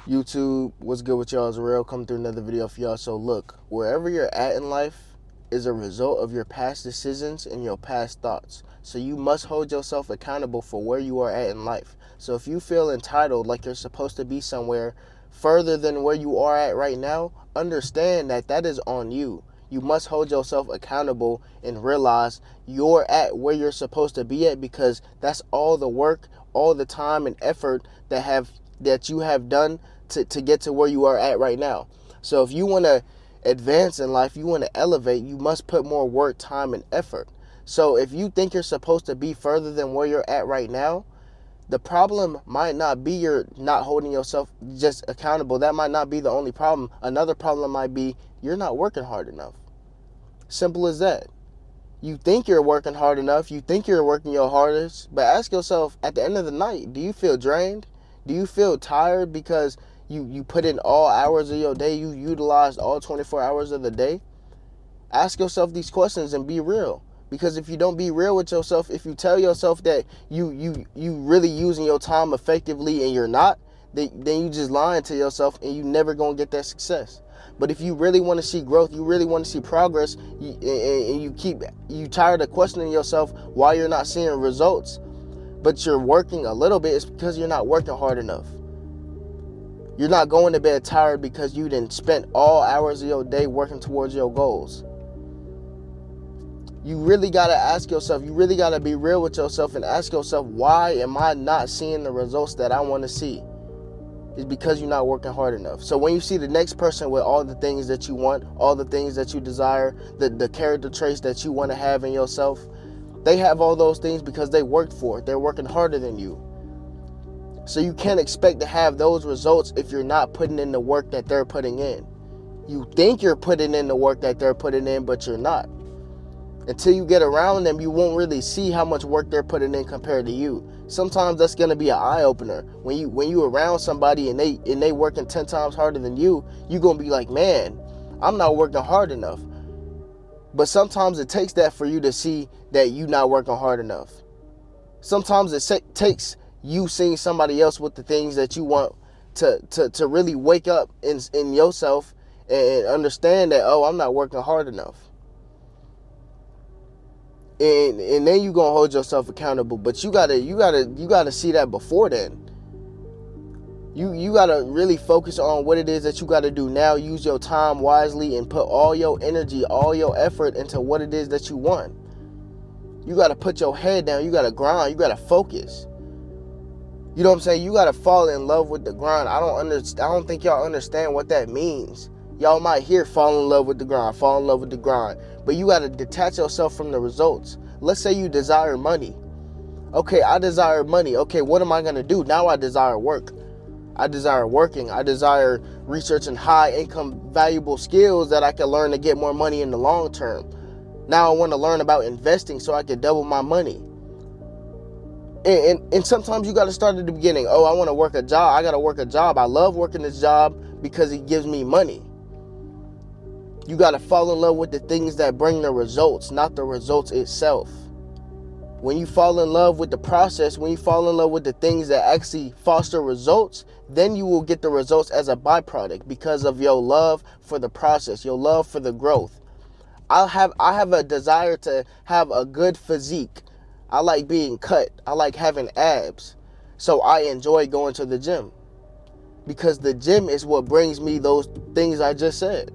YouTube, what's good with y'all? Is real. Coming through another video for y'all. So look, wherever you're at in life is a result of your past decisions and your past thoughts. So you must hold yourself accountable for where you are at in life. So if you feel entitled, like you're supposed to be somewhere further than where you are at right now, understand that that is on you. You must hold yourself accountable and realize you're at where you're supposed to be at, because that's all the work, all the time and effort that you have done to get to where you are at right now. So if you want to advance in life, you want to elevate, you must put more work, time, and effort. So if you think you're supposed to be further than where you're at right now, the problem might not be you're not holding yourself just accountable. That might not be the only problem. Another problem might be you're not working hard enough. Simple as that. You think you're working hard enough, you think you're working your hardest, but ask yourself, at the end of the night, do you feel drained? Do you feel tired because you put in all hours of your day, you utilized all 24 hours of the day? Ask yourself these questions and be real. Because if you don't be real with yourself, if you tell yourself that you really using your time effectively and you're not, then you just lying to yourself and you never gonna get that success. But if you really want to see growth, you really want to see progress, and you tired of questioning yourself why you're not seeing results, but you're working a little bit, it's because you're not working hard enough. You're not going to bed tired because you didn't spend all hours of your day working towards your goals. You really got to ask yourself, you really got to be real with yourself and ask yourself, why am I not seeing the results that I want to see? It's because you're not working hard enough. So when you see the next person with all the things that you want, all the things that you desire, the character traits that you want to have in yourself, they have all those things because they worked for it. They're working harder than you. So you can't expect to have those results if you're not putting in the work that they're putting in. You think you're putting in the work that they're putting in, but you're not. Until you get around them, you won't really see how much work they're putting in compared to you. Sometimes that's gonna be an eye opener. When you around somebody and they working 10 times harder than you gonna be like, man, I'm not working hard enough. But sometimes it takes that for you to see that you not working hard enough. Sometimes it takes you seeing somebody else with the things that you want to really wake up in yourself and understand that, oh, I'm not working hard enough. And then you gonna hold yourself accountable, but you gotta see that before then. You gotta really focus on what it is that you gotta do now. Use your time wisely and put all your energy, all your effort into what it is that you want. You gotta put your head down. You gotta grind. You gotta focus. You know what I'm saying? You gotta fall in love with the grind. I don't think y'all understand what that means. Y'all might hear fall in love with the grind, fall in love with the grind, but you gotta detach yourself from the results. Let's say you desire money. Okay, I desire money. Okay, what am I gonna do? Now I desire work. I desire working. I desire researching high income, valuable skills that I can learn to get more money in the long term. Now I want to learn about investing so I can double my money. And sometimes you got to start at the beginning. Oh, I want to work a job. I got to work a job. I love working this job because it gives me money. You got to fall in love with the things that bring the results, not the results itself. When you fall in love with the process, when you fall in love with the things that actually foster results, then you will get the results as a byproduct because of your love for the process, your love for the growth. I have a desire to have a good physique. I like being cut. I like having abs. So I enjoy going to the gym because the gym is what brings me those things I just said.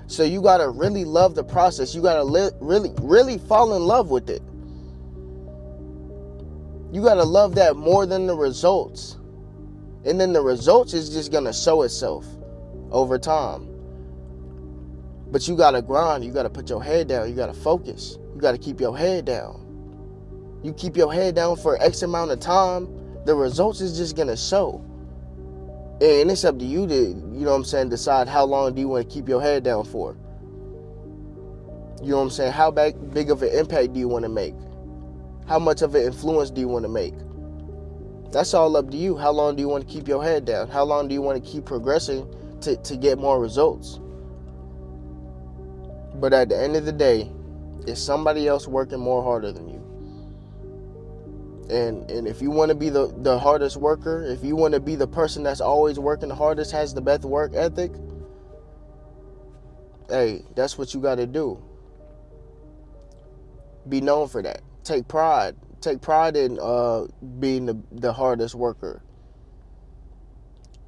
So you got to really love the process. You got to really fall in love with it. You got to love that more than the results. And then the results is just going to show itself over time. But you got to grind. You got to put your head down. You got to focus. You got to keep your head down. You keep your head down for X amount of time, the results is just going to show. And it's up to you to, you know what I'm saying, decide how long do you want to keep your head down for. You know what I'm saying? How big of an impact do you want to make? How much of an influence do you want to make? That's all up to you. How long do you want to keep your head down? How long do you want to keep progressing to get more results? But at the end of the day, is somebody else working more harder than you? And if you want to be the hardest worker, if you want to be the person that's always working the hardest, has the best work ethic, hey, that's what you got to do. Be known for that. Take pride. Take pride in being the hardest worker.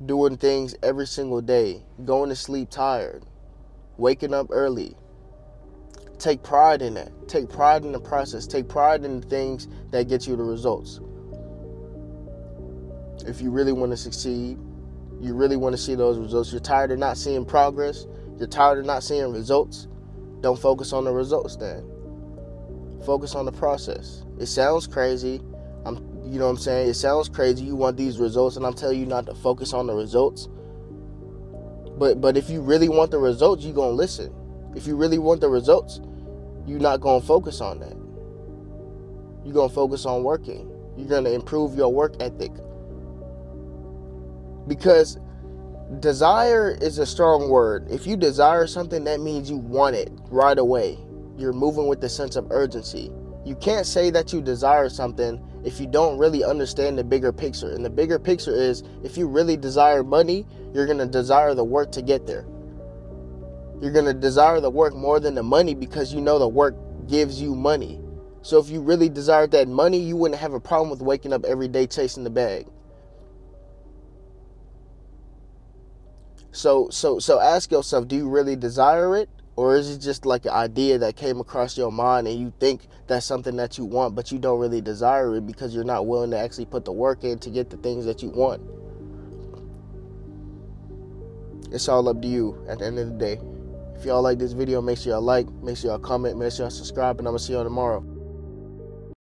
Doing things every single day. Going to sleep tired. Waking up early. Take pride in that. Take pride in the process. Take pride in the things that get you the results. If you really want to succeed, you really want to see those results. You're tired of not seeing progress. You're tired of not seeing results. Don't focus on the results then. Focus on the process. It sounds crazy. You know what I'm saying? It sounds crazy. You want these results, and I'm telling you not to focus on the results. But if you really want the results, you're going to listen. If you really want the results, you're not going to focus on that. You're going to focus on working. You're going to improve your work ethic. Because desire is a strong word. If you desire something, that means you want it right away. You're moving with a sense of urgency. You can't say that you desire something if you don't really understand the bigger picture. And the bigger picture is, if you really desire money, you're going to desire the work to get there. You're going to desire the work more than the money because you know the work gives you money. So if you really desired that money, you wouldn't have a problem with waking up every day chasing the bag. So ask yourself, do you really desire it? Or is it just like an idea that came across your mind and you think that's something that you want, but you don't really desire it because you're not willing to actually put the work in to get the things that you want? It's all up to you at the end of the day. If y'all like this video, make sure y'all like, make sure y'all comment, make sure y'all subscribe, and I'm going to see y'all tomorrow.